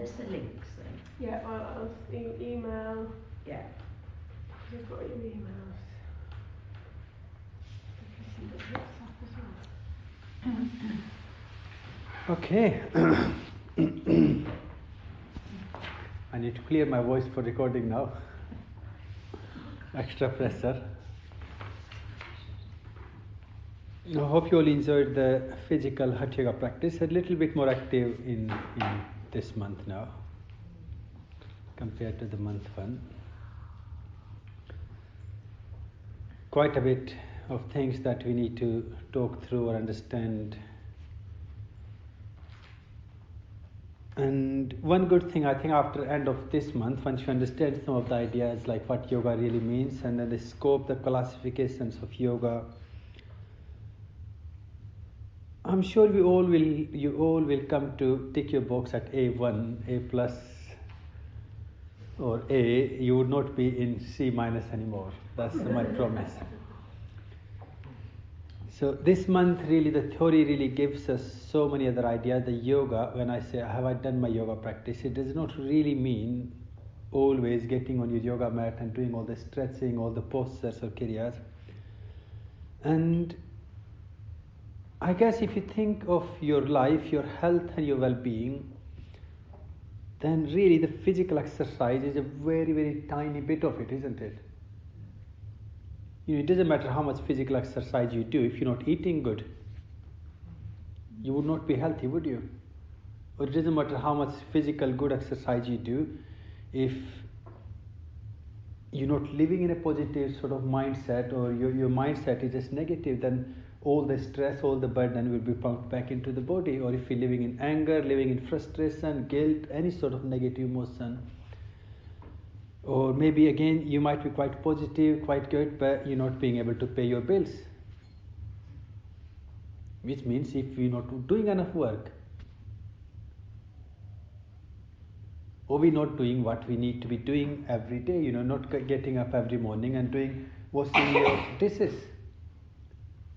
us the links then? Yeah, well, I'll email. Yeah. You've got your emails. Okay. I need to clear my voice for recording now. Extra pressure. I hope you all enjoyed the physical Hatha Yoga practice. A little bit more active in this month now compared to the month one. Quite a bit of things that we need to talk through or understand. And one good thing, I think, after end of this month, once you understand some of the ideas like what yoga really means and then the scope, the classifications of yoga, I'm sure you all will come to tick your box at A1, A plus, or A. You would not be in C minus anymore. That's my promise. So this month, really, the theory really gives us so many other ideas. The yoga, when I say, have I done my yoga practice, it does not really mean always getting on your yoga mat and doing all the stretching, all the postures or kriyas. And I guess if you think of your life, your health and your well-being, then really the physical exercise is a very, very tiny bit of it, isn't it? It doesn't matter how much physical exercise you do, if you're not eating good, you would not be healthy, would you? Or it doesn't matter how much physical good exercise you do, if you're not living in a positive sort of mindset, or your mindset is just negative, then all the stress, all the burden will be pumped back into the body. Or if you're living in anger, living in frustration, guilt, any sort of negative emotion, or maybe again you might be quite positive, quite good, but you're not being able to pay your bills, which means if you're not doing enough work, or we're not doing what we need to be doing every day, not getting up every morning and washing your dishes.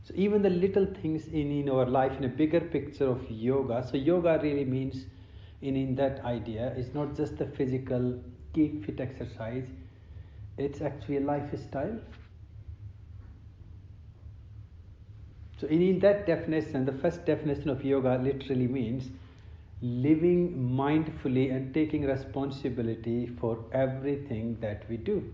So even the little things in our life, in a bigger picture of yoga. So yoga really means, in that idea, it's not just the physical keep fit exercise, it's actually a lifestyle. So in that definition, the first definition of yoga literally means living mindfully and taking responsibility for everything that we do.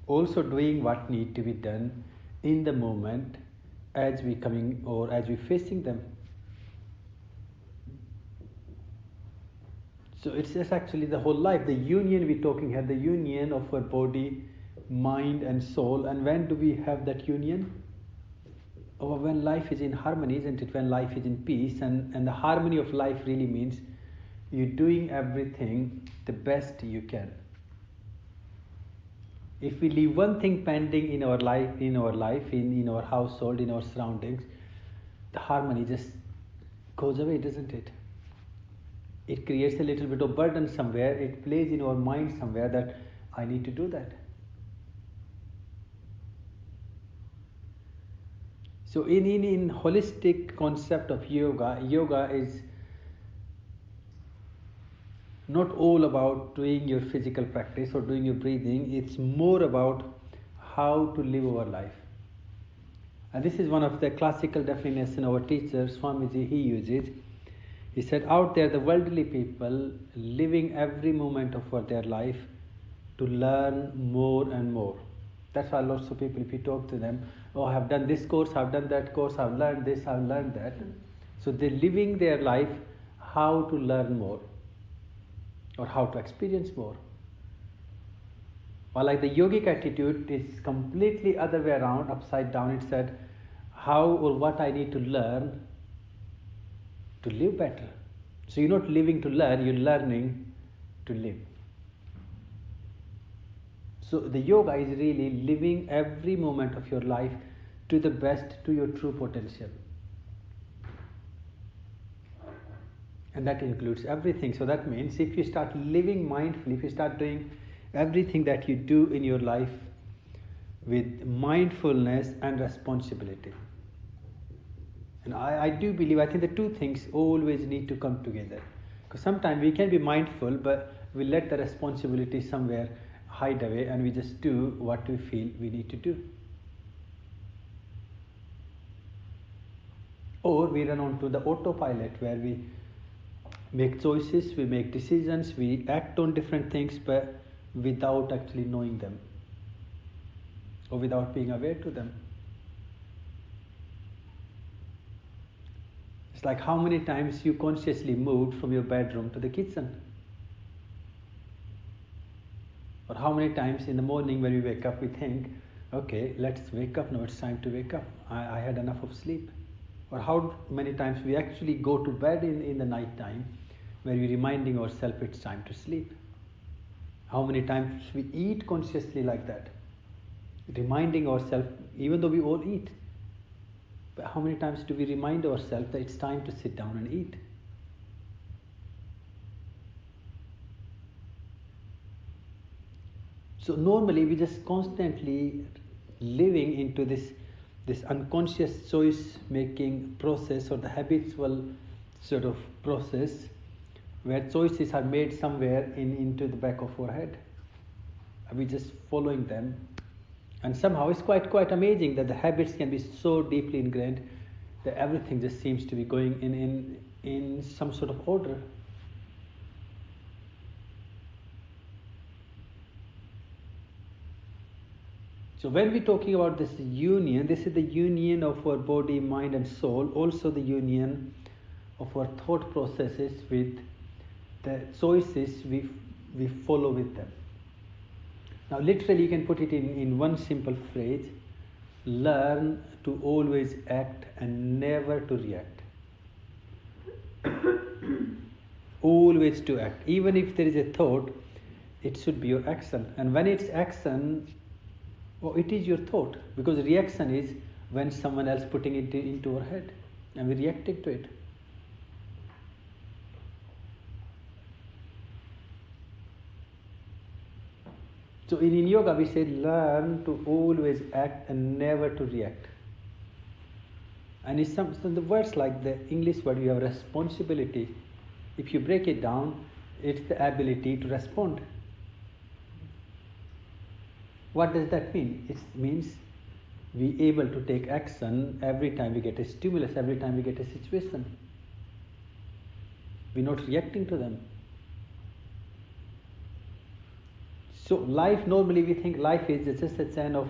Also doing what needs to be done in the moment as we coming or as we facing them. So it's just actually the whole life, the union we're talking here, the union of our body, mind and soul. And when do we have that union? Or when life is in harmony, isn't it? When life is in peace, and the harmony of life really means you're doing everything the best you can. If we leave one thing pending in our life, in our household, in our surroundings, the harmony just goes away, doesn't it? It creates a little bit of burden somewhere. It plays in our mind somewhere that I need to do that. So in holistic concept of yoga is not all about doing your physical practice or doing your breathing. It's more about how to live our life. And this is one of the classical definitions our teacher Swamiji he uses. He said, out there the worldly people living every moment of their life to learn more and more. That's why lots of people, if you talk to them, oh, I have done this course, I've done that course, I've learned this, I've learned that. So they're living their life how to learn more or how to experience more. While like the yogic attitude is completely other way around, upside down. It said how or what I need to learn to live better. So you're not living to learn, you're learning to live. So the yoga is really living every moment of your life to the best, to your true potential. And that includes everything. So that means if you start living mindfully, if you start doing everything that you do in your life with mindfulness and responsibility, And I do believe, I think the two things always need to come together. Because sometimes we can be mindful, but we let the responsibility somewhere hide away and we just do what we feel we need to do. Or we run on to the autopilot where we make choices, we make decisions, we act on different things, but without actually knowing them or without being aware to them. It's like how many times you consciously moved from your bedroom to the kitchen. Or how many times in the morning when we wake up we think, okay, let's wake up now, it's time to wake up. I had enough of sleep. Or how many times we actually go to bed in the night time where we're reminding ourselves it's time to sleep. How many times we eat consciously like that, reminding ourselves, even though we all eat, but how many times do we remind ourselves that it's time to sit down and eat? So normally we just constantly living into this unconscious choice making process, or the habitual sort of process where choices are made somewhere into the back of our head. Are we just following them? And somehow it's quite amazing that the habits can be so deeply ingrained that everything just seems to be going in some sort of order. So when we're talking about this union, this is the union of our body, mind and soul, also the union of our thought processes with the choices we follow with them. Now literally you can put it in one simple phrase: learn to always act and never to react. Always to act. Even if there is a thought, it should be your action. And when it's action, well, it is your thought, because reaction is when someone else putting it into our head and we reacting to it. So in yoga we say learn to always act and never to react. And it's some the words like the English word, you have responsibility. If you break it down, it's the ability to respond. What does that mean? It means we able to take action every time we get a stimulus, every time we get a situation. We're not reacting to them. So life, normally we think life is just a chain of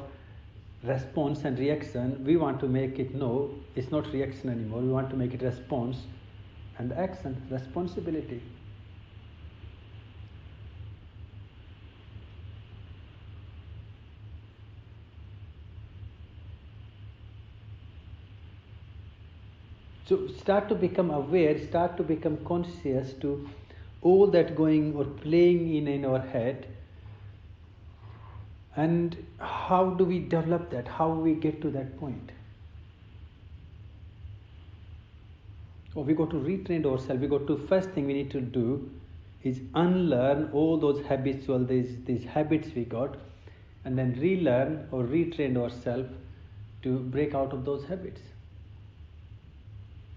response and reaction. We want to make it no, it's not reaction anymore. We want to make it response and action, responsibility. So start to become aware, start to become conscious to all that going or playing in our head. And how do we develop that? How we get to that point? Or we got to retrain ourselves. We got to, first thing we need to do is unlearn all those habitual, these habits we got, and then relearn or retrain ourselves to break out of those habits.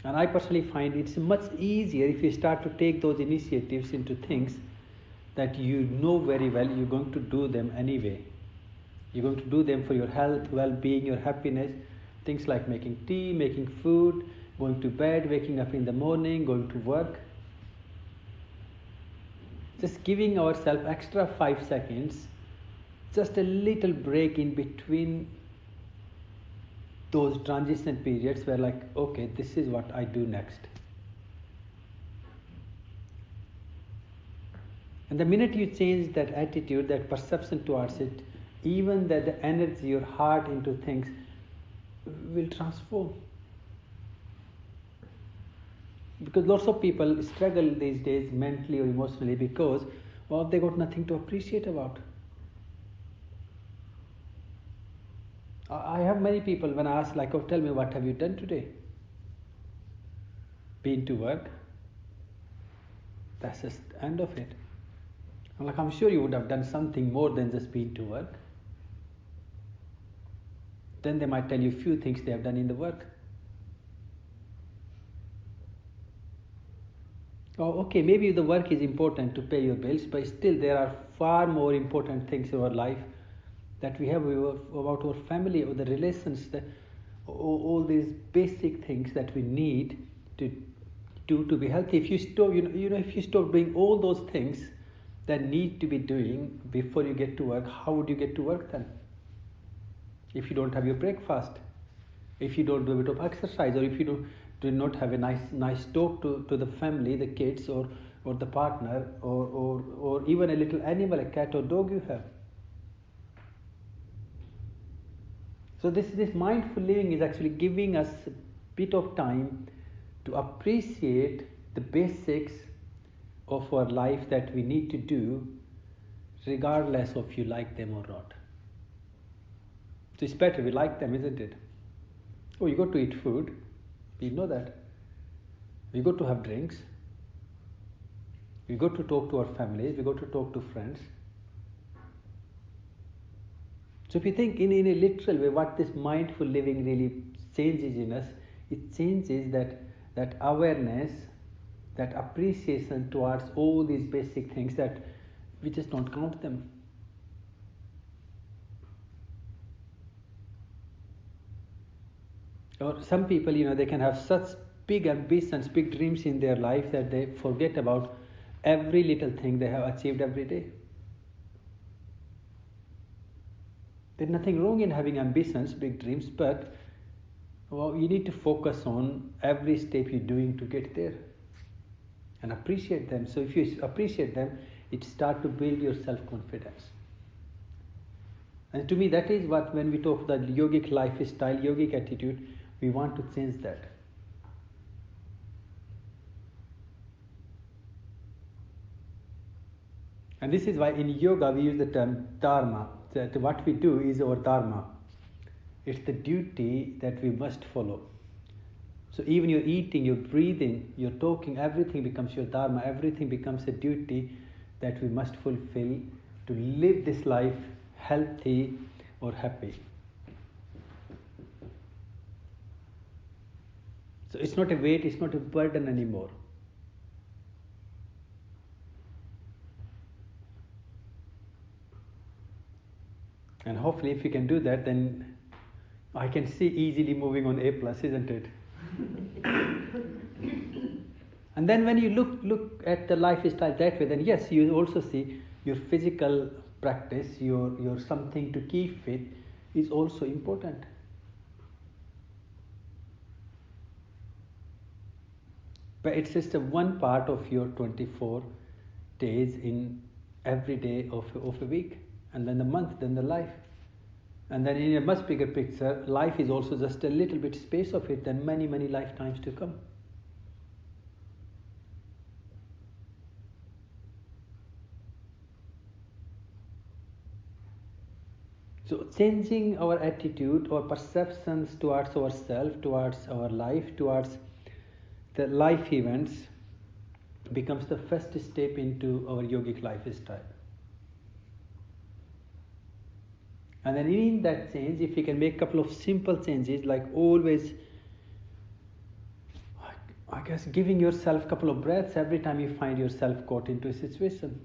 And I personally find it's much easier if you start to take those initiatives into things that you know very well you're going to do them anyway. You're going to do them for your health, well-being, your happiness. Things like making tea, making food, going to bed, waking up in the morning, going to work. Just giving ourselves extra 5 seconds, just a little break in between those transition periods where like, okay, this is what I do next. And the minute you change that attitude, that perception towards it, even that the energy, your heart into things will transform. Because lots of people struggle these days mentally or emotionally because, well, they got nothing to appreciate about. I have many people when I ask, like, oh, tell me, what have you done today? Been to work. That's just the end of it. I'm like, I'm sure you would have done something more than just been to work. Then they might tell you a few things they have done in the work. Oh, okay, maybe the work is important to pay your bills, but still there are far more important things in our life that we have about our family or the relations, all these basic things that we need to to be healthy. If you stop, if you stop doing all those things that need to be doing before you get to work, how would you get to work then? If you don't have your breakfast, if you don't do a bit of exercise, or if you do not have a nice talk to the family, the kids, or the partner, or even a little animal, a cat or dog you have. So this mindful living is actually giving us a bit of time to appreciate the basics of our life that we need to do, regardless of you like them or not. So it's better we like them, isn't it? Oh, you got to eat food. We know that. We got to have drinks. We got to talk to our families. We got to talk to friends. So if you think in a literal way, what this mindful living really changes in us, it changes that awareness, that appreciation towards all these basic things that we just don't count them. Or some people, they can have such big ambitions, big dreams in their life that they forget about every little thing they have achieved every day. There's nothing wrong in having ambitions, big dreams, but you need to focus on every step you're doing to get there and appreciate them. So if you appreciate them, it starts to build your self-confidence. And to me, that is what, when we talk about yogic lifestyle, yogic attitude, we want to change that. And this is why in yoga we use the term dharma. That what we do is our dharma. It's the duty that we must follow. So even your eating, your breathing, your talking, everything becomes your dharma. Everything becomes a duty that we must fulfill to live this life healthy or happy. So it's not a weight, it's not a burden anymore. And hopefully if you can do that, then I can see easily moving on A+, isn't it? And then when you look at the lifestyle that way, then yes, you also see your physical practice, your something to keep fit is also important. But it's just a one part of your 24 days in every day of a week, and then the month, then the life. And then in a much bigger picture, life is also just a little bit space of it, then many, many lifetimes to come. So changing our attitude or perceptions towards ourselves, towards our life, towards the life events becomes the first step into our yogic lifestyle. And then in that change, if we can make a couple of simple changes, like always, I guess, giving yourself a couple of breaths every time you find yourself caught into a situation.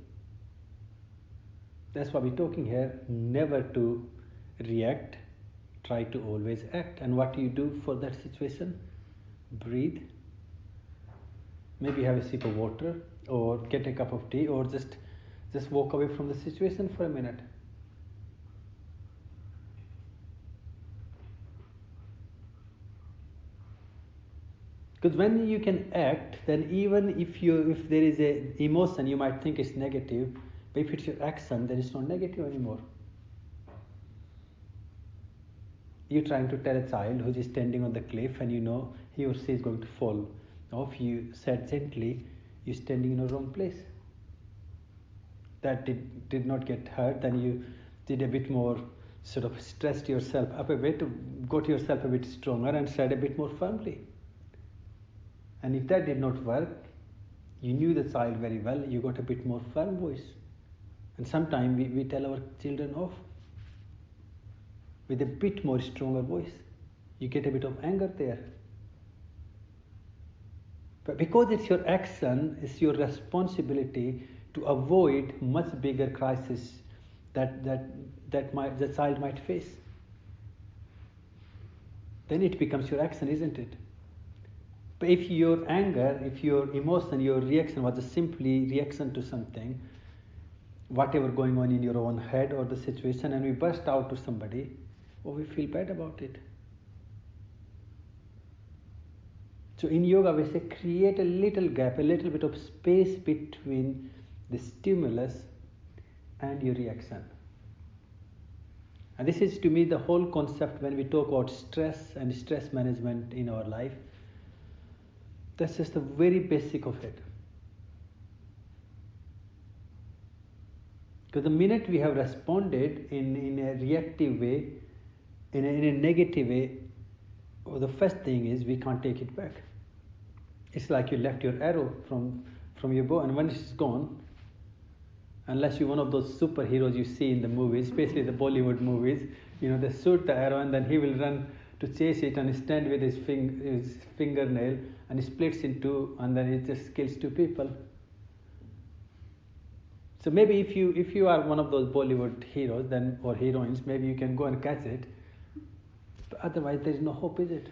That's why we're talking here, never to react, try to always act. And what do you do for that situation? Breathe. Maybe have a sip of water, or get a cup of tea, or just walk away from the situation for a minute. Because when you can act, then even if there is a emotion, you might think it's negative, but if it's your action, then it's not negative anymore. You're trying to tell a child who's standing on the cliff and you know he or she is going to fall. Now if you said gently, you're standing in the wrong place. That did not get hurt, then you did a bit more, sort of stressed yourself up a bit, got yourself a bit stronger and said a bit more firmly. And if that did not work, you knew the child very well, you got a bit more firm voice. And sometimes we tell our children off with a bit more stronger voice. You get a bit of anger there. But because it's your action, it's your responsibility to avoid much bigger crisis that the child might face. Then it becomes your action, isn't it? But if your anger, if your emotion, your reaction was just simply reaction to something, whatever going on in your own head or the situation, and we burst out to somebody, or we feel bad about it. So in yoga we say create a little gap, a little bit of space between the stimulus and your reaction. And this is to me the whole concept when we talk about stress and stress management in our life. That's just the very basic of it. Because the minute we have responded in a reactive way, in a negative way, well, the first thing is we can't take it back. It's like you left your arrow from your bow, and when it's gone, unless you're one of those superheroes you see in the movies, especially the Bollywood movies, they shoot the arrow and then he will run to chase it and stand with his fingernail and he splits in two and then it just kills two people. So maybe if you are one of those Bollywood heroes then or heroines, maybe you can go and catch it. But otherwise there is no hope, is it?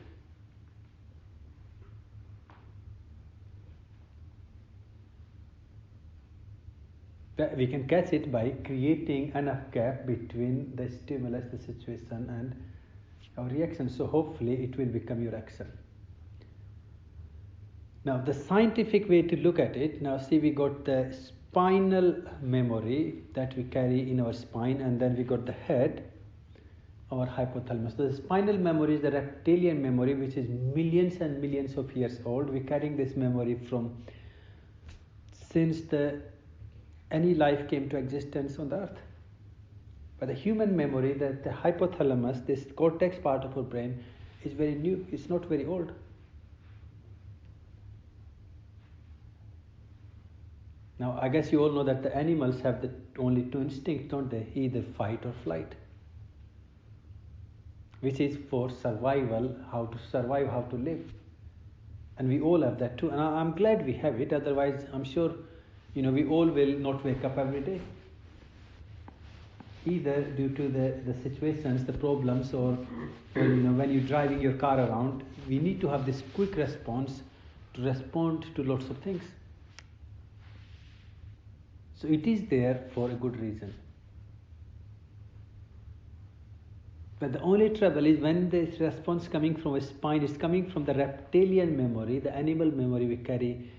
We can catch it by creating enough gap between the stimulus, the situation, and our reaction. So hopefully it will become your action. Now the scientific way to look at it, now see we got the spinal memory that we carry in our spine, and then we got the head, our hypothalamus. So the spinal memory is the reptilian memory, which is millions and millions of years old. We're carrying this memory from since any life came to existence on the earth. But the human memory, the hypothalamus, this cortex part of our brain, is very new. It's not very old. Now, I guess you all know that the animals have only two instincts, don't they? Either fight or flight, which is for survival, how to survive, how to live. And we all have that too. And I'm glad we have it. Otherwise, I'm sure, we all will not wake up every day. Either due to the situations, the problems, or when you're driving your car around, we need to have this quick response to respond to lots of things. So it is there for a good reason. But the only trouble is when this response coming from a spine is coming from the reptilian memory, the animal memory we carry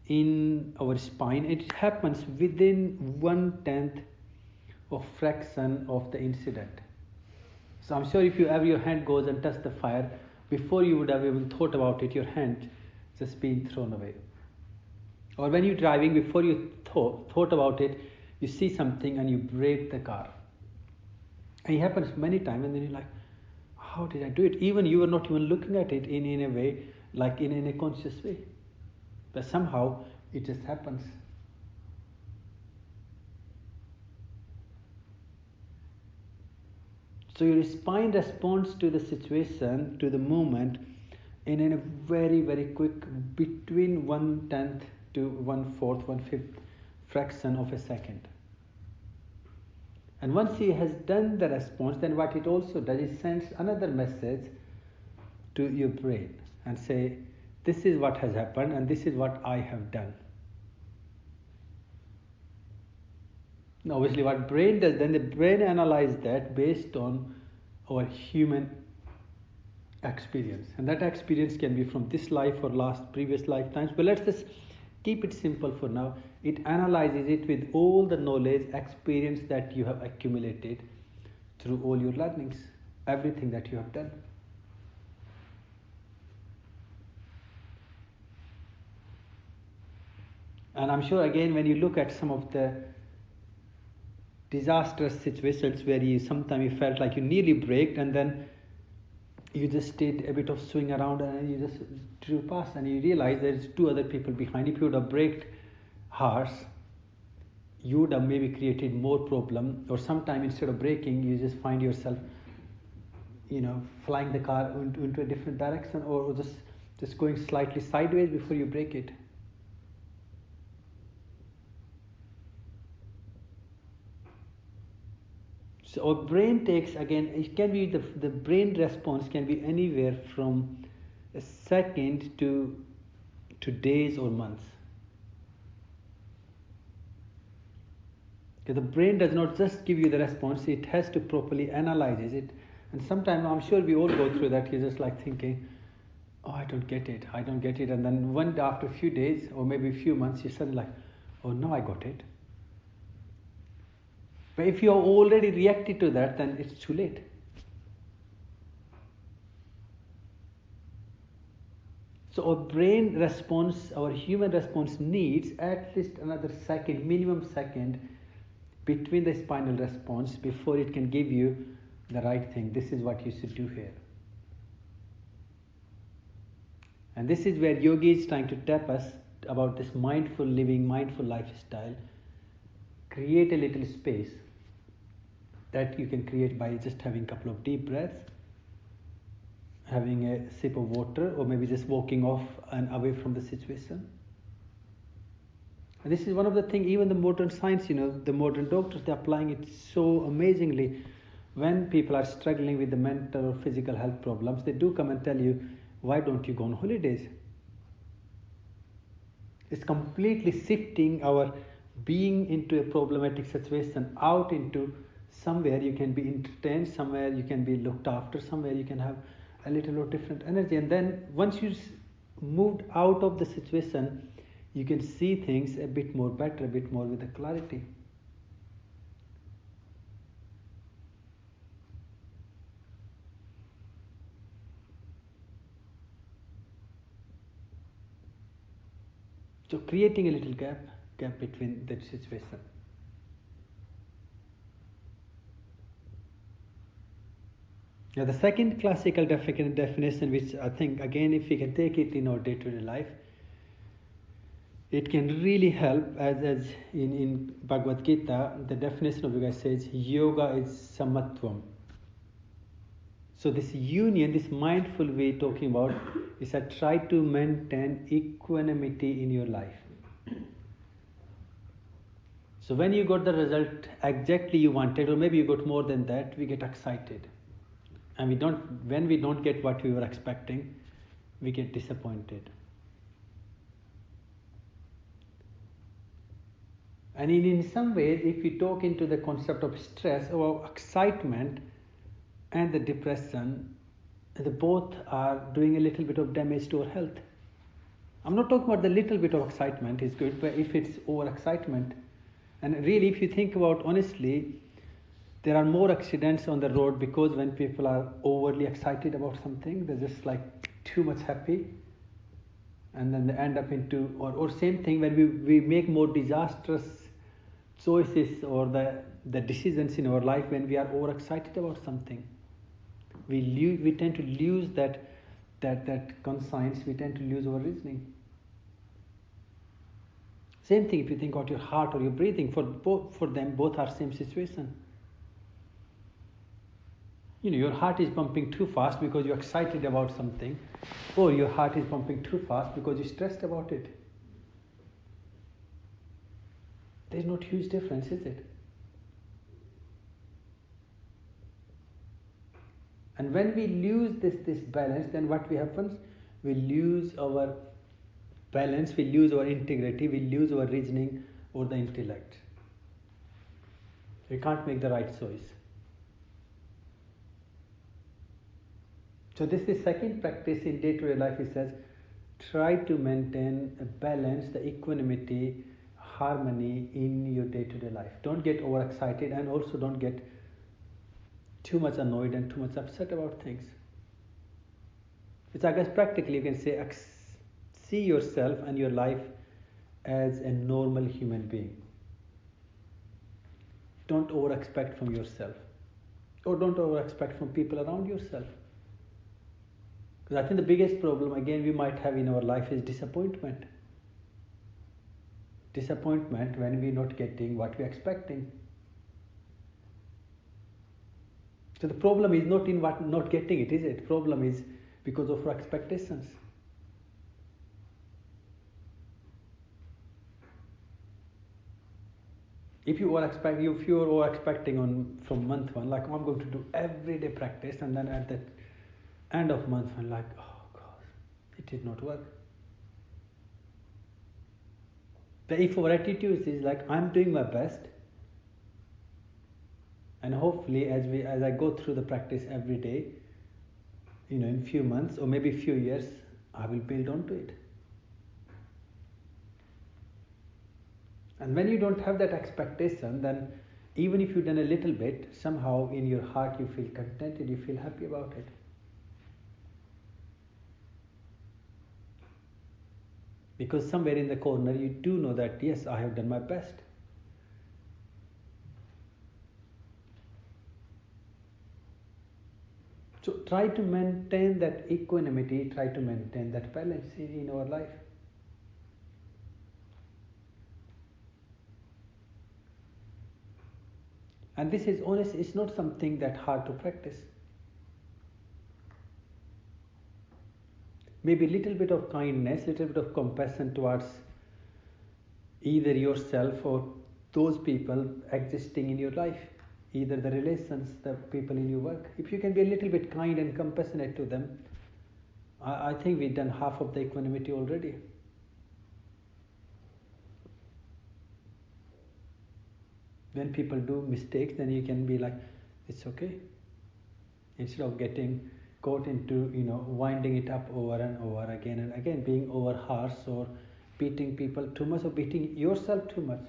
in our spine. It happens within 1/10 of fraction of the incident. So I'm sure if your hand goes and touches the fire, before you would have even thought about it, your hand just being thrown away. Or when you're driving, before you thought about it, you see something and you brake the car. And it happens many times, and then you're like, how did I do it? Even you were not even looking at it in a way, like in a conscious way. But somehow it just happens. So your spine responds to the situation, to the moment, in a very, very quick, between 1/10 to 1/4, 1/5 fraction of a second. And once he has done the response, then what it also does is sends another message to your brain and say, this is what has happened and this is what I have done. Now, obviously what brain does, then the brain analyzes that based on our human experience. And that experience can be from this life or previous lifetimes. But let's just keep it simple for now. It analyzes it with all the knowledge, experience that you have accumulated through all your learnings, everything that you have done. And I'm sure again when you look at some of the disastrous situations where sometimes you felt like you nearly braked and then you just did a bit of swing around and you just drew past and you realize there's two other people behind. If you would have braked harsh, you would have maybe created more problem, or sometime instead of braking you just find yourself flying the car into a different direction, or just Just going slightly sideways before you break it. So our brain takes, again, it can be the brain response can be anywhere from a second to days or months. Okay, the brain does not just give you the response, it has to properly analyze it. And sometimes I'm sure we all go through that. You're just like thinking, oh, I don't get it. And then after a few days or maybe a few months, you're suddenly like, oh, no, I got it. But if you have already reacted to that, then it's too late. So our brain response, our human response needs at least another second, minimum second, between the spinal response before it can give you the right thing. This is what you should do here. And this is where yogi is trying to tap us about this mindful living, mindful lifestyle. Create a little space that you can create by just having a couple of deep breaths, having a sip of water, or maybe just walking off and away from the situation. And this is one of the things, even the modern science, the modern doctors, they're applying it so amazingly. When people are struggling with the mental or physical health problems, they do come and tell you, why don't you go on holidays? It's completely shifting our being into a problematic situation out into somewhere you can be entertained, somewhere you can be looked after, somewhere you can have a little or different energy. And then once you moved out of the situation, you can see things a bit more better, a bit more with a clarity. So creating a little gap between that situation. Now the second classical definition, which I think again if we can take it in our day-to-day life, it can really help, as in Bhagavad Gita, the definition of yoga says, yoga is samatvam. So this union, this mindful way talking about, is that try to maintain equanimity in your life. So when you got the result exactly you wanted, or maybe you got more than that, we get excited. And when we don't get what we were expecting, we get disappointed. And in some ways, if we talk into the concept of stress or excitement and the depression, the both are doing a little bit of damage to our health. I'm not talking about the little bit of excitement is good, but if it's over excitement, and really if you think about honestly, there are more accidents on the road because when people are overly excited about something, they're just like too much happy, and then they end up into, or same thing when we make more disastrous choices or the decisions in our life when we are overexcited about something. We tend to lose that conscience, we tend to lose our reasoning. Same thing if you think about your heart or your breathing, for them both are same situation. Your heart is pumping too fast because you're excited about something, or your heart is pumping too fast because you're stressed about it. There's not huge difference, is it? And when we lose this balance, then what happens? We lose our balance, we lose our integrity, we lose our reasoning or the intellect. We can't make the right choice. So this is second practice in day-to-day life. It says, try to maintain a balance, the equanimity, harmony in your day-to-day life. Don't get overexcited, and also don't get too much annoyed and too much upset about things. Which I guess practically you can say, see yourself and your life as a normal human being. Don't over expect from yourself, or don't over expect from people around yourself. Because I think the biggest problem again we might have in our life is disappointment. Disappointment when we're not getting what we're expecting. So the problem is not in what not getting it, is it? Problem is because of our expectations. If you are expecting on from month one, like I'm going to do everyday practice, and then at the end of month one, like, oh God, it did not work. But if our attitude is like I'm doing my best, and hopefully as I go through the practice every day, in few months or maybe few years, I will build onto it. And when you don't have that expectation, then even if you've done a little bit, somehow in your heart you feel contented, you feel happy about it. Because somewhere in the corner you do know that, yes, I have done my best. So try to maintain that equanimity, try to maintain that balance in our life. And this is honest, it's not something that hard to practice. Maybe a little bit of kindness, little bit of compassion towards either yourself or those people existing in your life, either the relations, the people in your work. If you can be a little bit kind and compassionate to them, I think we've done half of the equanimity already. When people do mistakes, then you can be like, it's okay. Instead of getting caught into, winding it up over and over again and again, being over harsh or beating people too much or beating yourself too much.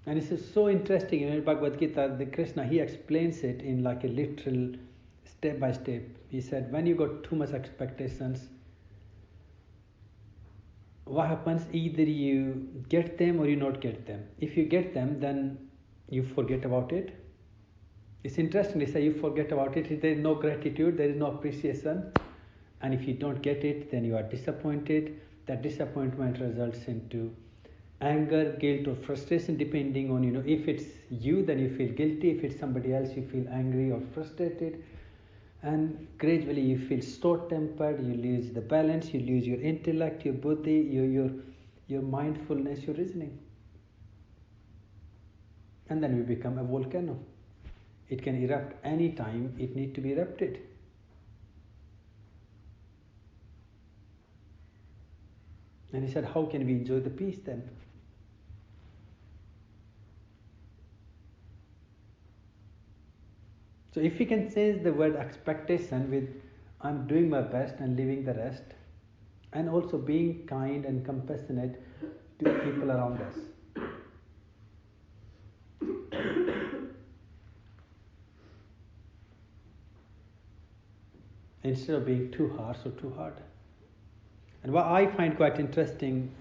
And this is so interesting. In Bhagavad Gita, the Krishna, he explains it in like a literal step by step. He said, when you got too much expectations, what happens? Either you get them or you not get them. If you get them, then you forget about it. It's interesting, they say you forget about it. There is no gratitude, there is no appreciation. And if you don't get it, then you are disappointed. That disappointment results into anger, guilt or frustration, depending on, if it's you, then you feel guilty. If it's somebody else, you feel angry or frustrated. And gradually you feel short-tempered, you lose the balance, you lose your intellect, your buddhi, your mindfulness, your reasoning. And then we become a volcano. It can erupt any time it needs to be erupted. And he said, how can we enjoy the peace then? So if we can change the word expectation with I'm doing my best and leaving the rest, and also being kind and compassionate to people around us. Instead of being too harsh or too hard. And what I find quite interesting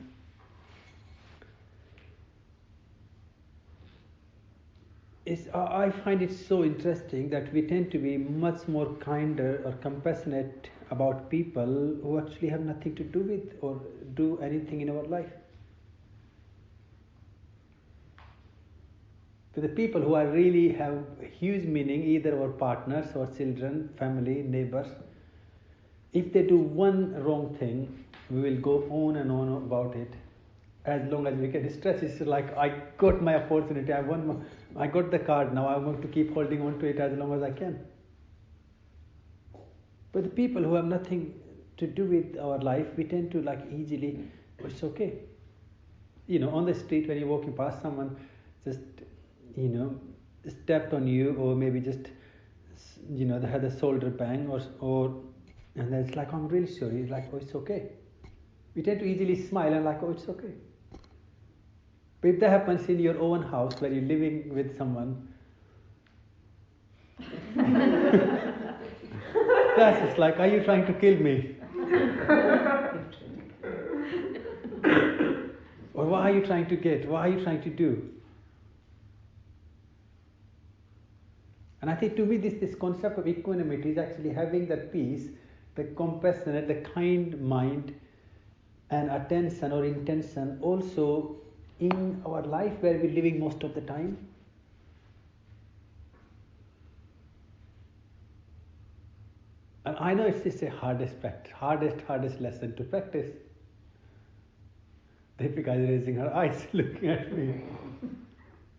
is I find it so interesting that we tend to be much more kinder or compassionate about people who actually have nothing to do with or do anything in our life. To the people who are really have huge meaning, either our partners or children, family, neighbors, if they do one wrong thing, we will go on and on about it as long as we can stretch. It's like, I got my opportunity, I got the card, now I want to keep holding on to it as long as I can. But the people who have nothing to do with our life, we tend to like easily, it's okay. On the street when you're walking past, someone just, stepped on you, or maybe just, they had a shoulder bang, or and then it's like, I'm really sorry. It's like, oh, it's okay. We tend to easily smile and like, oh, it's okay. But if that happens in your own house where you're living with someone, that's just like, are you trying to kill me? Or what are you trying to get? What are you trying to do? And I think to me this concept of equanimity is actually having that peace, the compassionate, the kind mind and attention or intention also in our life where we're living most of the time. And I know it's a hardest lesson to practice. Deepika is raising her eyes, looking at me.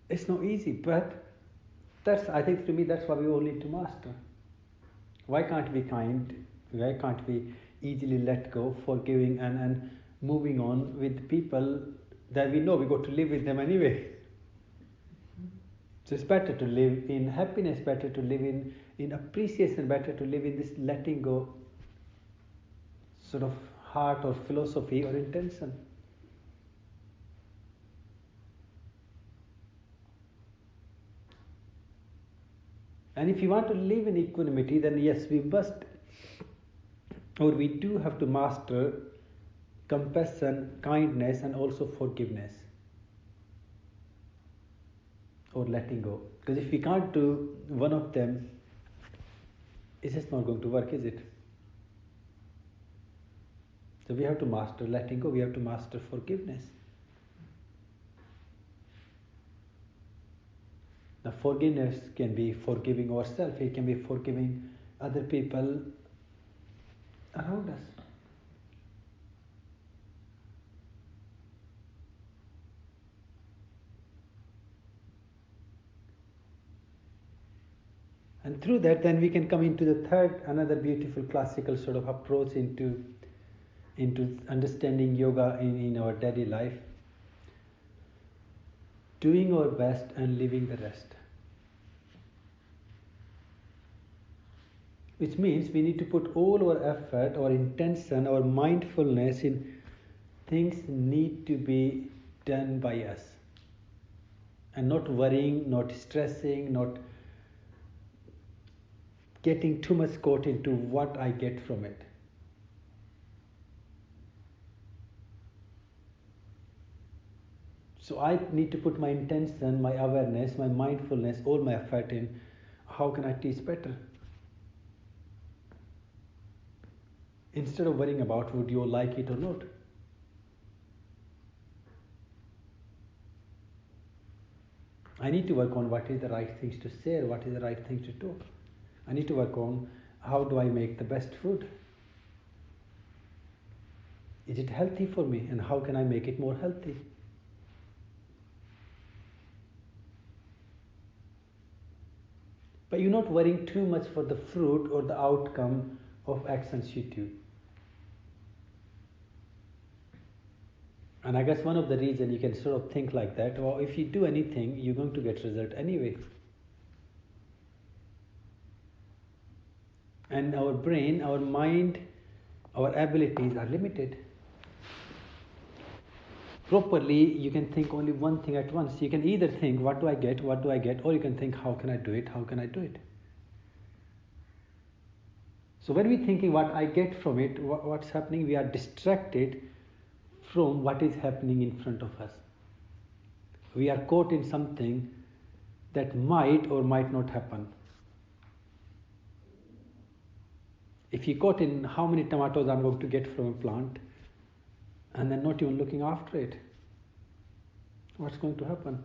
It's not easy, but I think to me, that's what we all need to master. Why can't we kind? Why can't we easily let go, forgiving and moving on with people that we know we got to live with them anyway? So it's better to live in happiness, better to live in appreciation, better to live in this letting go sort of heart or philosophy or intention. And if you want to live in equanimity, then yes, we must, or we do have to master compassion, kindness, and also forgiveness, or letting go. Because if we can't do one of them, it's just not going to work, is it? So we have to master letting go, we have to master forgiveness. Now, forgiveness can be forgiving ourselves, it can be forgiving other people around us. And through that, then we can come into the third, another beautiful classical sort of approach into understanding yoga in our daily life. Doing our best and leaving the rest. Which means we need to put all our effort, our intention, our mindfulness in things need to be done by us. And not worrying, not stressing, not getting too much caught into what I get from it. So I need to put my intention, my awareness, my mindfulness, all my effort in how can I teach better. Instead of worrying about would you like it or not. I need to work on what is the right things to say, what is the right thing to do. I need to work on how do I make the best food. Is it healthy for me and how can I make it more healthy? But you're not worrying too much for the fruit or the outcome of actions you do. And I guess one of the reasons you can sort of think like that, well, if you do anything, you're going to get result anyway. And our brain, our mind, our abilities are limited. Properly, you can think only one thing at once. You can either think, what do I get, or you can think, how can I do it, how can I do it. So when we're thinking what I get from it, what's happening, we are distracted from what is happening in front of us. We are caught in something that might or might not happen. If you're caught in how many tomatoes I'm going to get from a plant, and then not even looking after it, what's going to happen?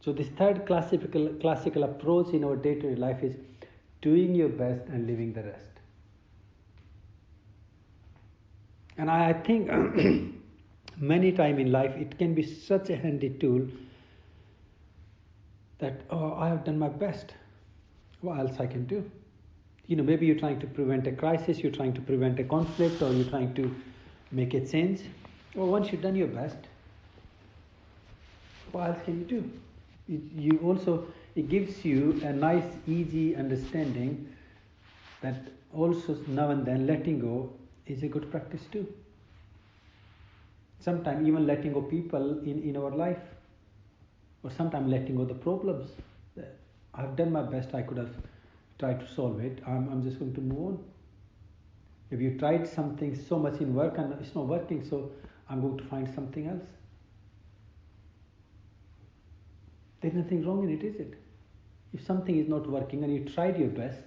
So this third classical approach in our day-to-day life is doing your best and leaving the rest. And I think many times in life it can be such a handy tool that, oh, I have done my best. What else I can do? Maybe you're trying to prevent a crisis, you're trying to prevent a conflict, or you're trying to make a change. Well, once you've done your best, what else can you do? It gives you a nice, easy understanding that also now and then letting go is a good practice too. Sometimes even letting go people in our life, or sometimes letting go the problems. I've done my best, I could have tried to solve it, I'm just going to move on. If you tried something so much in work and it's not working, so I'm going to find something else. There's nothing wrong in it, is it? If something is not working and you tried your best,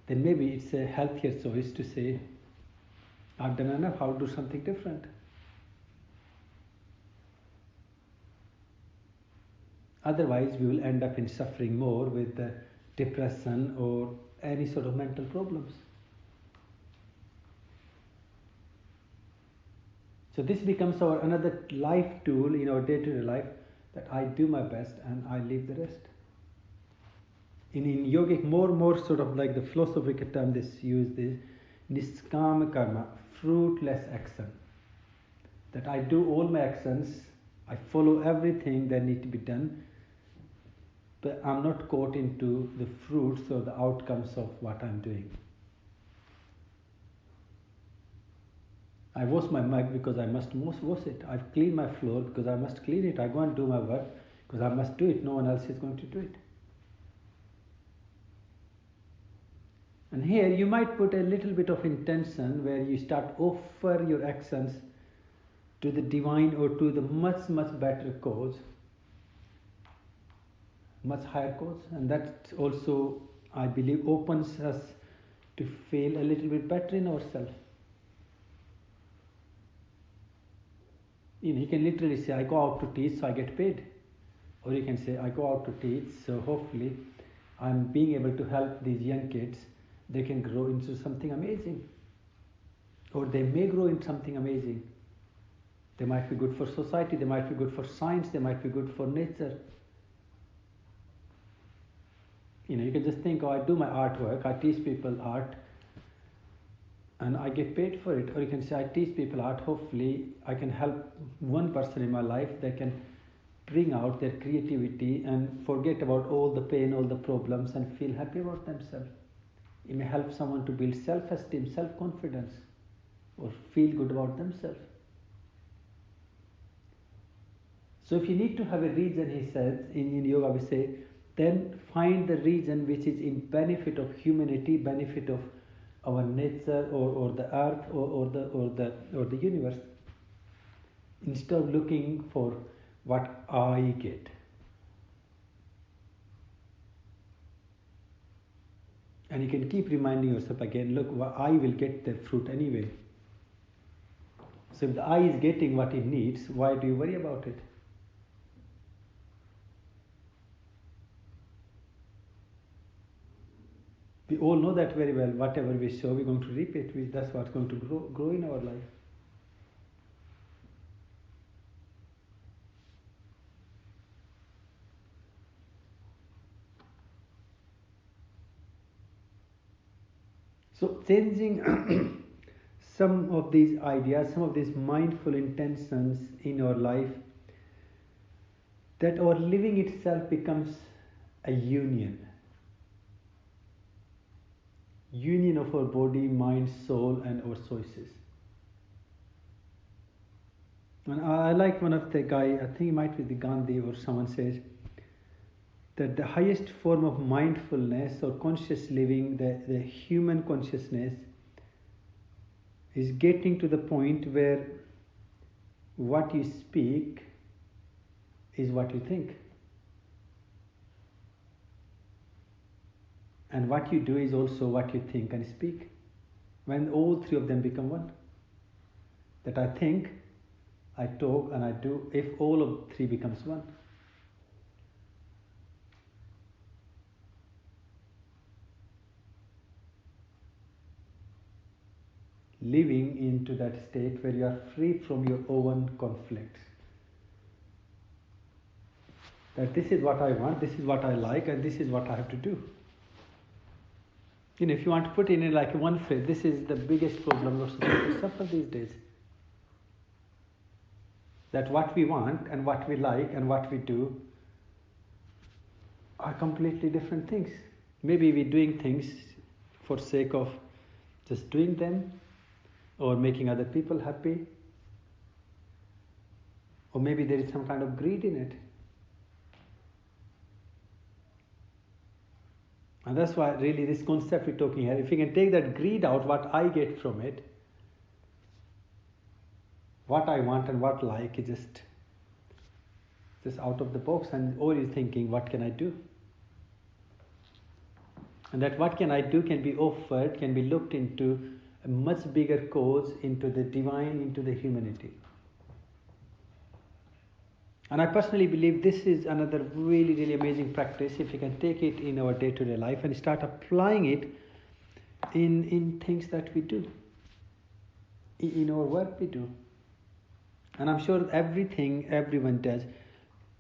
then maybe it's a healthier choice to say, I've done enough, I'll do something different. Otherwise, we will end up in suffering more with depression or any sort of mental problems. So this becomes our another life tool in our day-to-day life, that I do my best and I leave the rest. In yogic, more sort of like the philosophical term this use this niskama karma, fruitless action. That I do all my actions, I follow everything that need to be done, but I'm not caught into the fruits or the outcomes of what I'm doing. I wash my mug because I must wash it. I've cleaned my floor because I must clean it. I go and do my work because I must do it. No one else is going to do it. And here you might put a little bit of intention where you start offer your actions to the divine or to the much better cause, much higher cause, and that also, I believe, opens us to feel a little bit better in ourselves. You can literally say, I go out to teach so I get paid. Or you can say, I go out to teach so hopefully I'm being able to help these young kids. They can grow into something amazing. Or they may grow into something amazing. They might be good for society, they might be good for science, they might be good for nature. You can just think, I do my artwork, I teach people art, and I get paid for it. Or you can say, I teach people art, hopefully I can help one person in my life that can bring out their creativity and forget about all the pain, all the problems, and feel happy about themselves. It may help someone to build self-esteem, self-confidence, or feel good about themselves. So if you need to have a reason, he says, in yoga we say, then find the reason which is in benefit of humanity, benefit of our nature or the earth or the universe, instead of looking for what I get. And you can keep reminding yourself again, look, I will get the fruit anyway. So if the I is getting what it needs, why do you worry about it? We all know that very well. Whatever we sow, we're going to reap it. That's what's going to grow in our life. So changing some of these ideas, some of these mindful intentions in our life, that our living itself becomes a union of our body, mind, soul, and our choices. And I like one of the guy, I think it might be the Gandhi or someone says that the highest form of mindfulness or conscious living, the human consciousness, is getting to the point where what you speak is what you think. And what you do is also what you think and speak. When all three of them become one. That I think, I talk, and I do, if all of three becomes one. Living into that state where you are free from your own conflicts. That this is what I want, this is what I like, and this is what I have to do. If you want to put in like one phrase, this is the biggest problem lots of people suffer these days. That what we want and what we like and what we do are completely different things. Maybe we're doing things for sake of just doing them, or making other people happy, or maybe there is some kind of greed in it. And that's why really this concept we're talking here, if you can take that greed out, what I get from it, what I want and what I like, is just out of the box, and all you're thinking, what can I do? And that what can I do can be offered, can be looked into a much bigger cause, into the divine, into the humanity. And I personally believe this is another really, really amazing practice if we can take it in our day-to-day life and start applying it in things that we do, in our work we do. And I'm sure everything everyone does,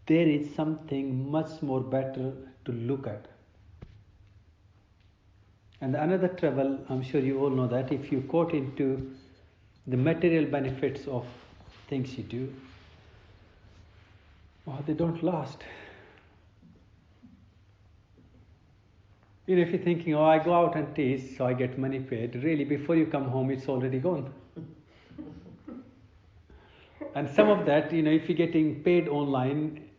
there is something much more better to look at. And another trouble, I'm sure you all know that, if you caught into the material benefits of things you do, well, they don't last. You know, if you're thinking, oh, I go out and teach, so I get money paid, really, before you come home, it's already gone. And some of that, you know, if you're getting paid online,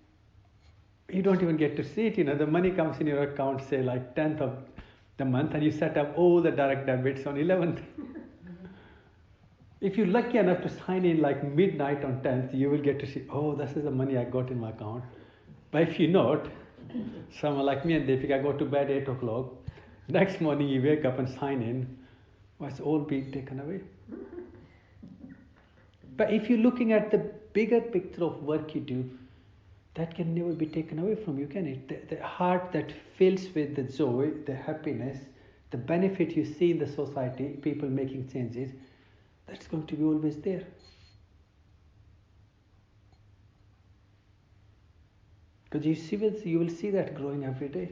you don't even get to see it. You know, the money comes in your account, say like 10th of the month, and you set up all the direct debits on 11th. If you're lucky enough to sign in like midnight on 10th, you will get to see, oh, this is the money I got in my account. But if you're not, someone like me and Deepika, I go to bed 8 o'clock. Next morning you wake up and sign in, well, it's all being taken away. But if you're looking at the bigger picture of work you do, that can never be taken away from you, can it? The heart that fills with the joy, the happiness, the benefit you see in the society, people making changes, that's going to be always there. Because you will see that growing every day.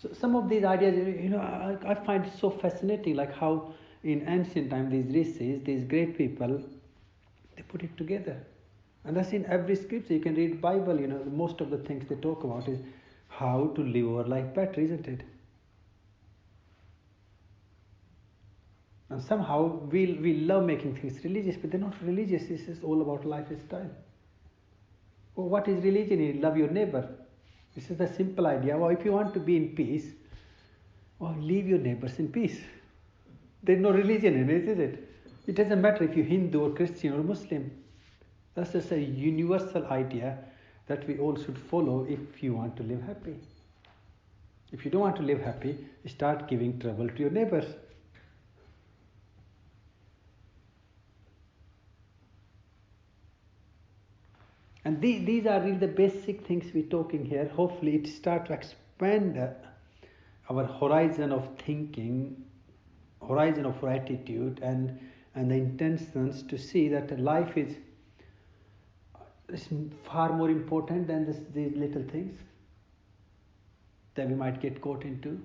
So some of these ideas, you know, I find it so fascinating, like how in ancient time these rishis, these great people, they put it together. And that's in every scripture. You can read Bible, you know, most of the things they talk about is how to live our life better, isn't it? And somehow we love making things religious, but they're not religious. This is all about lifestyle. Well, what is religion? You love your neighbor. This is the simple idea. Well, if you want to be in peace, well, leave your neighbors in peace. There's no religion in it, is it? It doesn't matter if you're Hindu or Christian or Muslim. That's just a universal idea that we all should follow if you want to live happy. If you don't want to live happy, start giving trouble to your neighbors. And these are really the basic things we're talking here. Hopefully it starts to expand our horizon of thinking, horizon of our attitude, and the intentions to see that life is far more important than these little things that we might get caught into.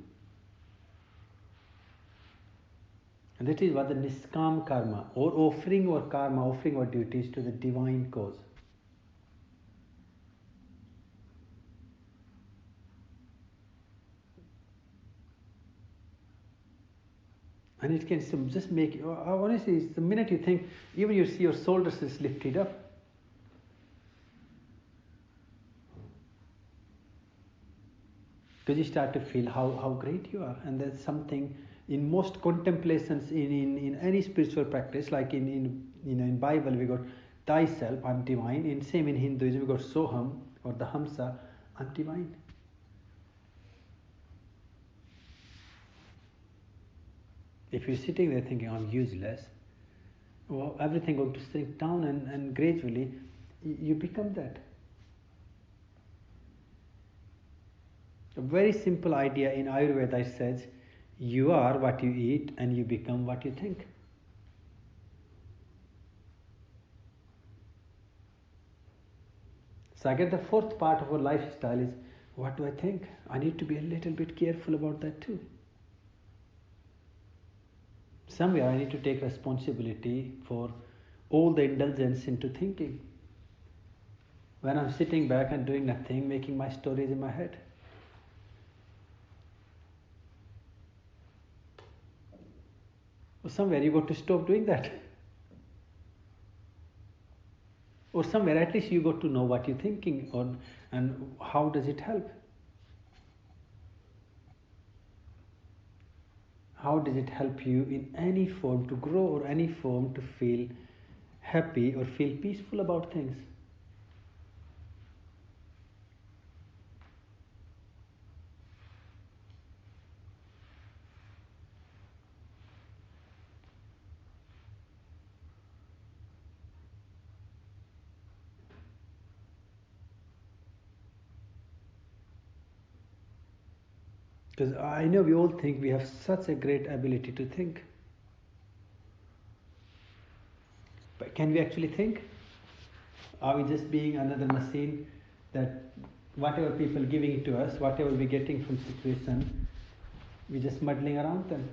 And that is what the niskam karma, or offering our karma, offering our duties to the divine cause. And it can just make, honestly, the minute you think, even you see your shoulders is lifted up. Because you start to feel how great you are. And there's something in most contemplations in any spiritual practice, like in Bible we got thyself, I'm divine. Same in Hinduism we got soham or the hamsa, I'm divine. If you're sitting there thinking I'm useless, well, everything going to sink down and gradually you become that. A very simple idea in Ayurveda says, you are what you eat and you become what you think. So again, the fourth part of our lifestyle is, what do I think? I need to be a little bit careful about that too. Somewhere I need to take responsibility for all the indulgence into thinking. When I'm sitting back and doing nothing, making my stories in my head. Or somewhere you got to stop doing that. Or somewhere at least you got to know what you're thinking and how does it help. How does it help you in any form to grow or any form to feel happy or feel peaceful about things? Because I know we all think we have such a great ability to think. But can we actually think? Are we just being another machine that whatever people giving it to us, whatever we're getting from situation, we're just muddling around them?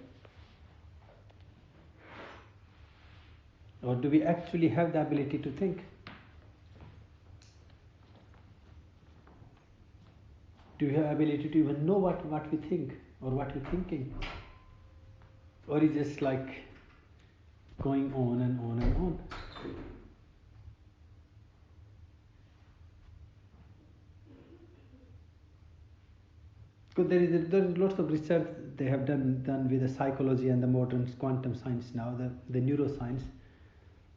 Or do we actually have the ability to think? Do we have ability to even know what we think or what we're thinking? Or is it just like going on and on and on? Because there is lots of research they have done with the psychology and the modern quantum science now, the neuroscience.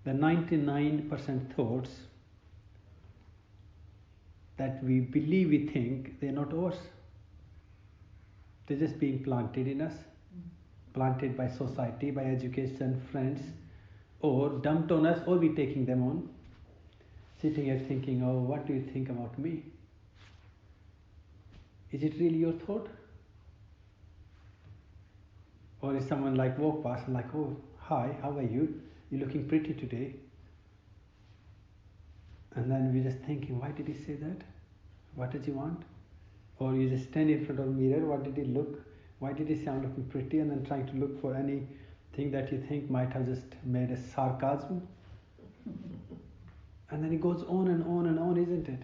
The 99% thoughts that we believe we think, they're not ours. They're just being planted in us, planted by society, by education, friends, or dumped on us, or we taking them on, sitting here thinking, oh, what do you think about me? Is it really your thought? Or is someone like walk past and like, oh, hi, how are you? You're looking pretty today. And then we're just thinking, why did he say that? What does he want? Or you just stand in front of a mirror, what did he look? Why did he say I'm looking pretty? And then trying to look for anything that you think might have just made a sarcasm. And then it goes on and on and on, isn't it?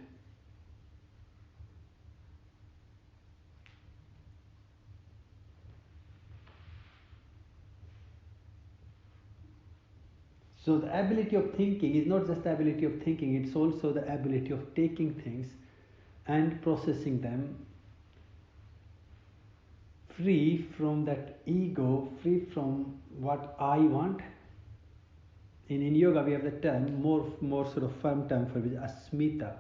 So the ability of thinking is not just the ability of thinking, it's also the ability of taking things and processing them free from that ego, free from what I want. In yoga we have the term, more sort of firm term for it, asmita.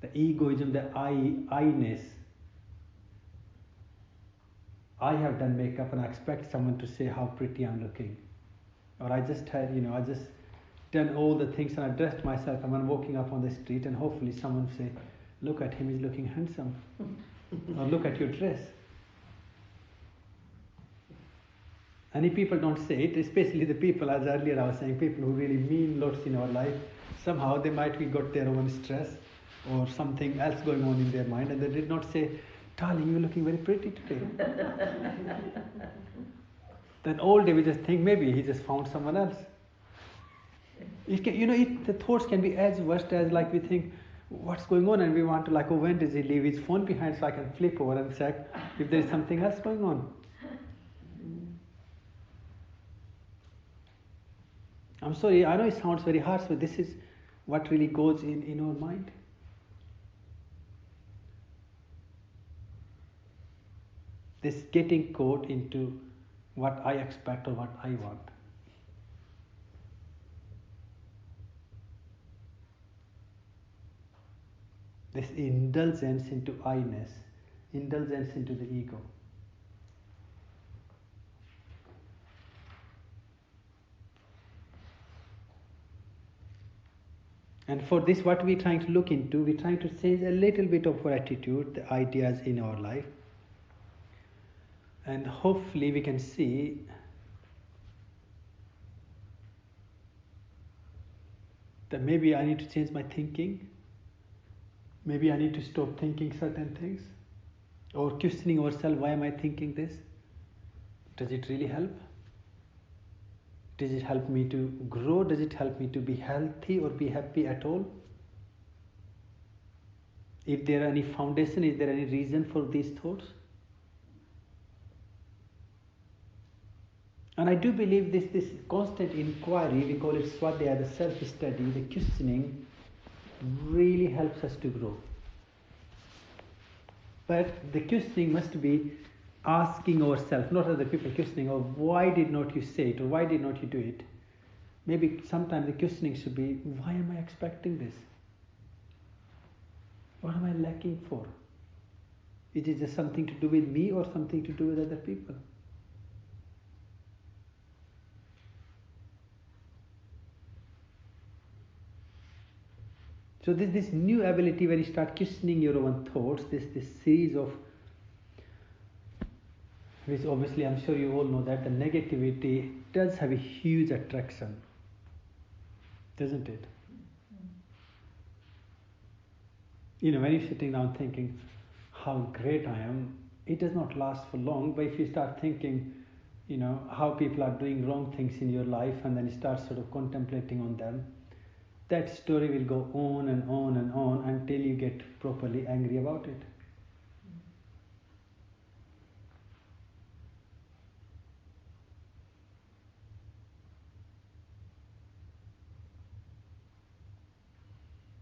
The egoism, the I-ness. I have done makeup and I expect someone to say how pretty I'm looking. Or I just done all the things and I dressed myself and I'm walking up on the street and hopefully someone say, look at him, he's looking handsome. Or look at your dress. And if people don't say it, especially the people, as earlier I was saying, people who really mean lots in our life, somehow they might be got their own stress or something else going on in their mind and they did not say, darling, you're looking very pretty today. Then all day we just think maybe he just found someone else. The thoughts can be as worst as like we think, what's going on? And we want to like, oh, when does he leave his phone behind so I can flip over and check if there is something else going on. I'm sorry, I know it sounds very harsh, but this is what really goes in our mind. This getting caught into what I expect or what I want. This indulgence into I-ness, indulgence into the ego. And for this, what we're trying to look into, we're trying to change a little bit of our attitude, the ideas in our life. And hopefully we can see that maybe I need to change my thinking. Maybe I need to stop thinking certain things. Or questioning ourselves, why am I thinking this? Does it really help? Does it help me to grow? Does it help me to be healthy or be happy at all? If there are any foundation, is there any reason for these thoughts? And I do believe this constant inquiry, we call it swadhyaya, the self-study, the questioning, really helps us to grow. But the questioning must be asking ourselves, not other people questioning, or why did not you say it, or why did not you do it? Maybe sometimes the questioning should be, why am I expecting this? What am I lacking for? Is it just something to do with me or something to do with other people? So this new ability when you start questioning your own thoughts, this series of which obviously I'm sure you all know that the negativity does have a huge attraction, doesn't it? When you're sitting down thinking how great I am, it does not last for long. But if you start thinking, how people are doing wrong things in your life, and then you start sort of contemplating on them, that story will go on and on and on until you get properly angry about it.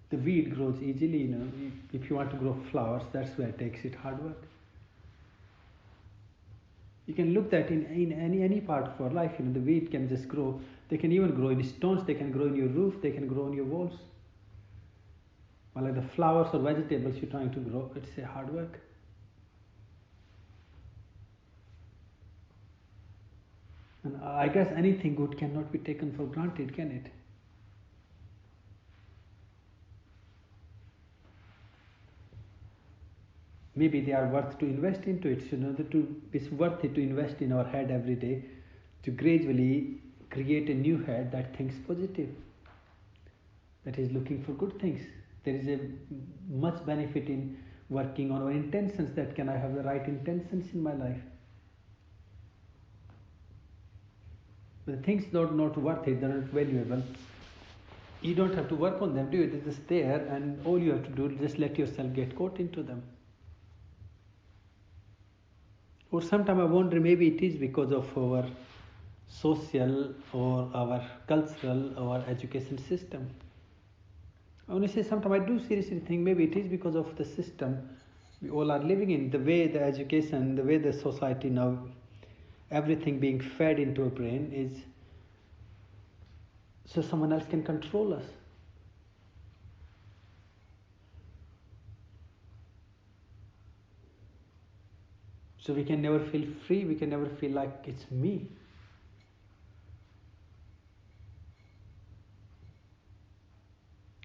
The weed grows easily, if you want to grow flowers, that's where it takes it hard work. You can look that in any part of our life, the weed can just grow. They can even grow in stones, they can grow in your roof, they can grow on your walls. But like the flowers or vegetables you're trying to grow, it's a hard work. And I guess anything good cannot be taken for granted, can it? Maybe they are worth to invest into it. It's worth it to invest in our head every day to gradually create a new head that thinks positive, that is looking for good things. There is a much benefit in working on our intentions. That can I have the right intentions in my life? But the things that are not worth it, they're not valuable. You don't have to work on them, do you? They're just there, and all you have to do is just let yourself get caught into them. Or sometimes I wonder, maybe it is because of our social or our cultural or education system. I want to say sometimes I do seriously think maybe it is because of the system we all are living in, the way the education, the way the society now, everything being fed into a brain is so someone else can control us. So we can never feel free, we can never feel like it's me.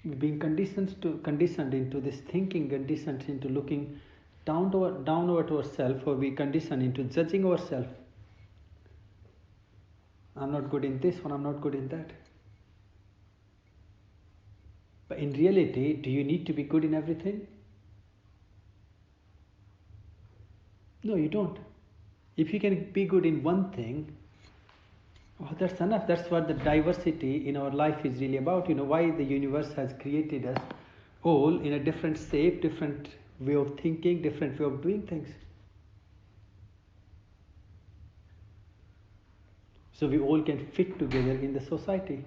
We're being conditioned into this thinking, conditioned into looking downward to ourselves, or we conditioned into judging ourselves. I'm not good in this one, I'm not good in that. But in reality, do you need to be good in everything? No, you don't. If you can be good in one thing, that's enough. That's what the diversity in our life is really about. Why the universe has created us all in a different shape, different way of thinking, different way of doing things. So we all can fit together in the society.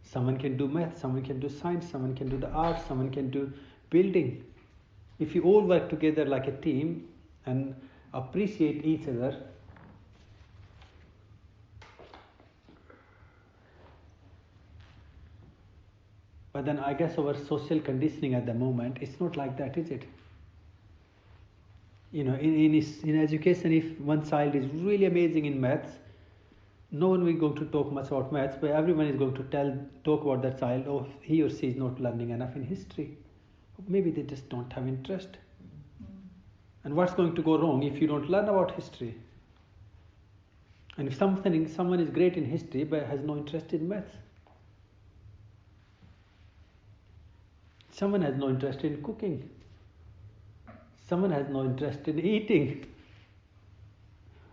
Someone can do math, someone can do science, someone can do the arts, someone can do building. If you all work together like a team and appreciate each other, but then I guess our social conditioning at the moment, it's not like that, is it? In education, if one child is really amazing in maths, no one will going to talk much about maths, but everyone is going to talk about that child, oh, he or she is not learning enough in history. Maybe they just don't have interest. And what's going to go wrong if you don't learn about history? And if someone is great in history but has no interest in maths, someone has no interest in cooking, someone has no interest in eating.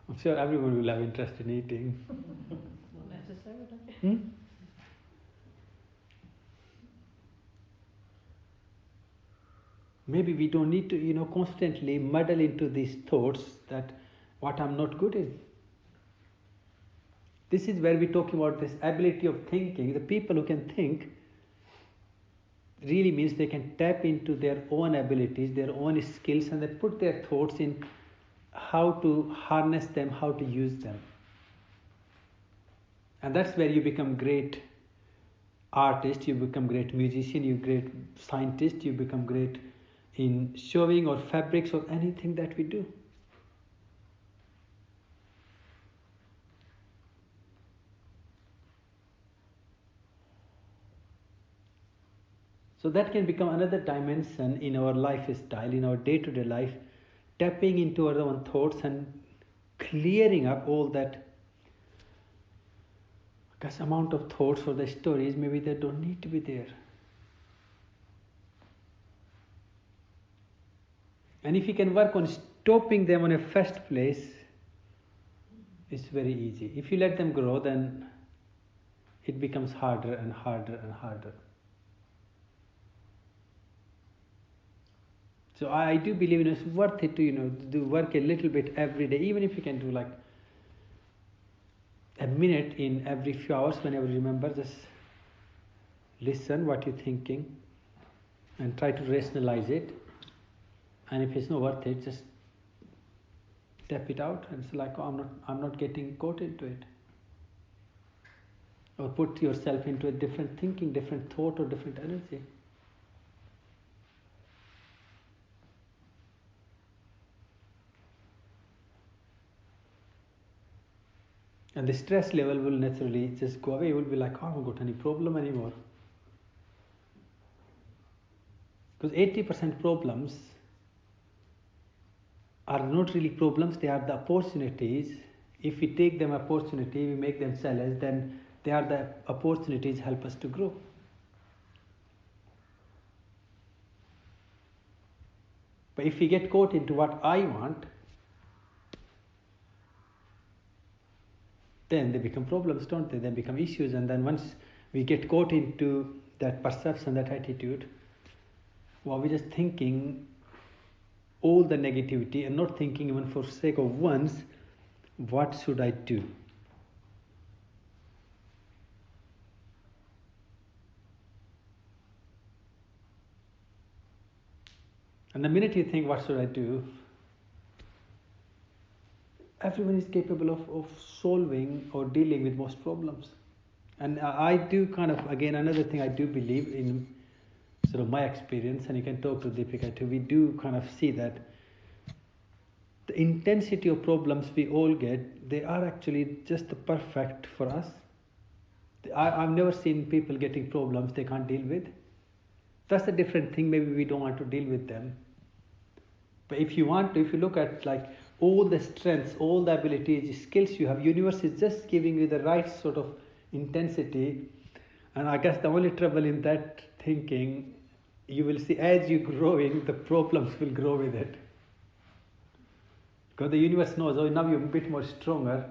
I'm sure everyone will have interest in eating. Not necessarily. Maybe we don't need to, constantly muddle into these thoughts that what I'm not good in. This is where we're talking about this ability of thinking. The people who can think really means they can tap into their own abilities, their own skills, and they put their thoughts in how to harness them, how to use them. And that's where you become great artist, you become great musician, you great scientist, you become great in sewing or fabrics or anything that we do. So that can become another dimension in our lifestyle, in our day-to-day life, tapping into our own thoughts and clearing up all that amount of thoughts or the stories, maybe they don't need to be there. And if you can work on stopping them on a first place, it's very easy. If you let them grow, then it becomes harder and harder and harder. So I do believe it's worth it to do work a little bit every day, even if you can do like a minute in every few hours. Whenever you remember, just listen what you're thinking and try to rationalize it. And if it's not worth it, just step it out and it's like, oh, I'm not getting caught into it. Or put yourself into a different thinking, different thought, or different energy. And the stress level will naturally just go away. You will be like, oh, I haven't got any problem anymore. Because 80% problems are not really problems, they are the opportunities. If we take them opportunity, we make them challenge, then they are the opportunities help us to grow. But if we get caught into what I want, then they become problems, don't they? Then become issues. And then once we get caught into that perception, that attitude, well, we're just thinking all the negativity and not thinking even for sake of once, what should I do? And the minute you think, what should I do? Everyone is capable of solving or dealing with most problems. And I do kind of, again, another thing I do believe in sort of my experience, and you can talk to Deepika too, we do kind of see that the intensity of problems we all get, they are actually just perfect for us. I've never seen people getting problems they can't deal with. That's a different thing, maybe we don't want to deal with them. But if you want to, if you look at like all the strengths, all the abilities, skills you have, universe is just giving you the right sort of intensity. And I guess the only trouble in that thinking, you will see as you growing, the problems will grow with it. Because the universe knows, oh, now you're a bit more stronger,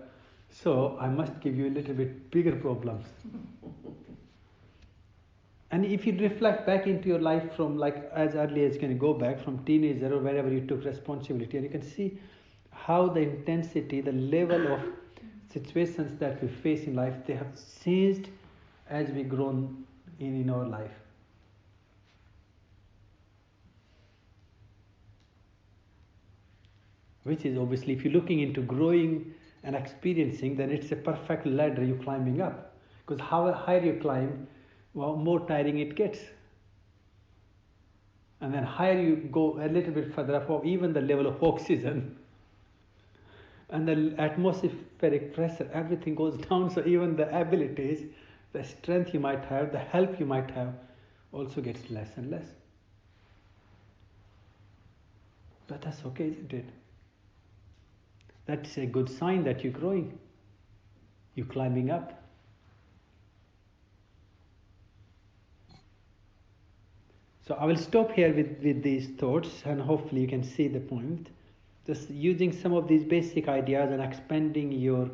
so I must give you a little bit bigger problems. And if you reflect back into your life from like as early as you can go back, from teenager or wherever you took responsibility, and you can see how the intensity, the level of situations that we face in life, they have changed as we grown in our life. Which is obviously, if you're looking into growing and experiencing, then it's a perfect ladder you're climbing up. Because how higher you climb, well, more tiring it gets. And then higher you go a little bit further up, or even the level of oxygen and the atmospheric pressure, everything goes down. So even the abilities, the strength you might have, the help you might have, also gets less and less. But that's okay, isn't it? That's a good sign that you're growing. You're climbing up. So I will stop here with these thoughts, and hopefully you can see the point. Just using some of these basic ideas and expanding your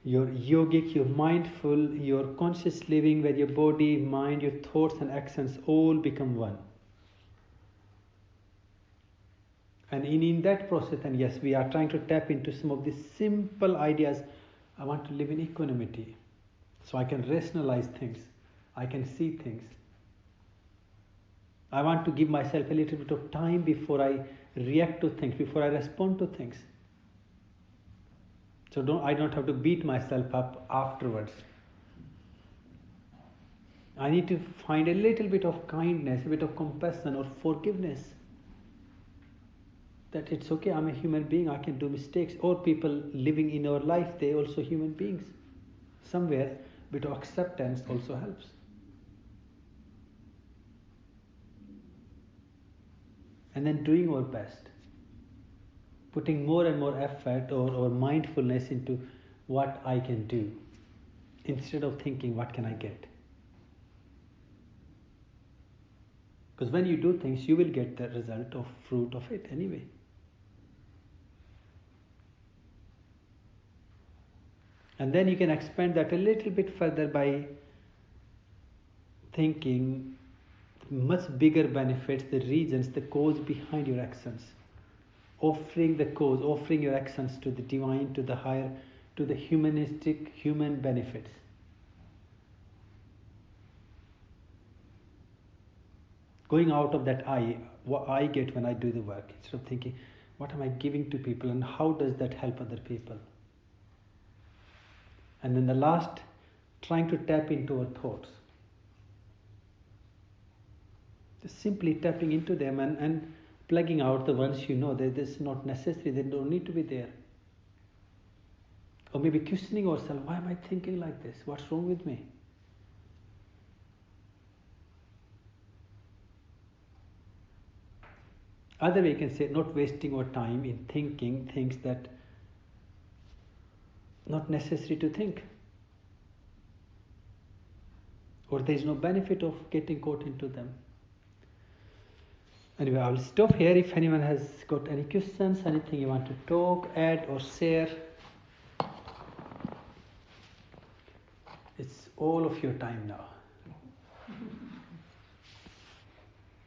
yogic, your mindful, your conscious living, where your body, mind, your thoughts and actions all become one. And in that process, and yes, we are trying to tap into some of these simple ideas. I want to live in equanimity, so I can rationalize things, I can see things. I want to give myself a little bit of time before I react to things, before I respond to things. So I don't have to beat myself up afterwards. I need to find a little bit of kindness, a bit of compassion or forgiveness. That it's okay, I'm a human being, I can do mistakes. Or people living in our life, they're also human beings. Somewhere, a bit of acceptance also helps. And then doing our best. putting more and more effort or mindfulness into what I can do instead of thinking what can I get. Because when you do things, you will get the result of fruit of it anyway. And then you can expand that a little bit further by thinking much bigger benefits, the reasons, the cause behind your actions. Offering the cause, offering your actions to the divine, to the higher, to the humanistic, human benefits. Going out of that what I get when I do the work, instead of thinking, what am I giving to people and how does that help other people? And then the last, trying to tap into our thoughts. Just simply tapping into them and plugging out the ones you know that this is not necessary, they don't need to be there. Or maybe questioning ourselves, why am I thinking like this? What's wrong with me? Other way you can say, not wasting our time in thinking things that not necessary to think. Or there is no benefit of getting caught into them. Anyway, I will stop here. If anyone has got any questions, anything you want to talk, add or share, it's all of your time now.